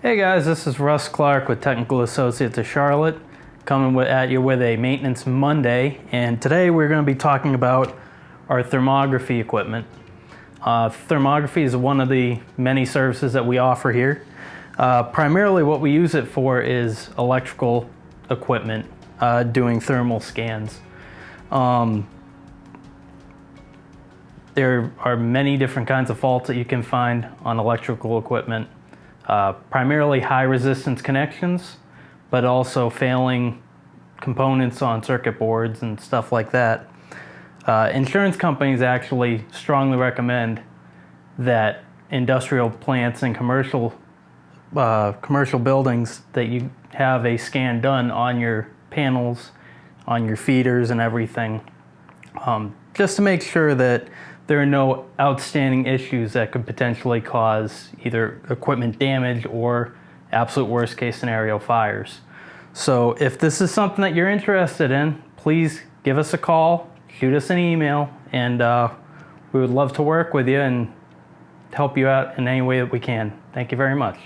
Hey guys, this is Russ Clark with Technical Associates of Charlotte, coming at you with a Maintenance Monday, and today we're going to be talking about our thermography equipment. Thermography is one of the many services that we offer here. Primarily what we use it for is electrical equipment, doing thermal scans. There are many different kinds of faults that you can find on electrical equipment. Primarily high resistance connections, but also failing components on circuit boards and stuff like that. Insurance companies actually strongly recommend that industrial plants and commercial buildings that you have a scan done on your panels, on your feeders and everything, just to make sure that there are no outstanding issues that could potentially cause either equipment damage or, absolute worst case scenario, fires. So if this is something that you're interested in, please give us a call, shoot us an email, and we would love to work with you and help you out in any way that we can. Thank you very much.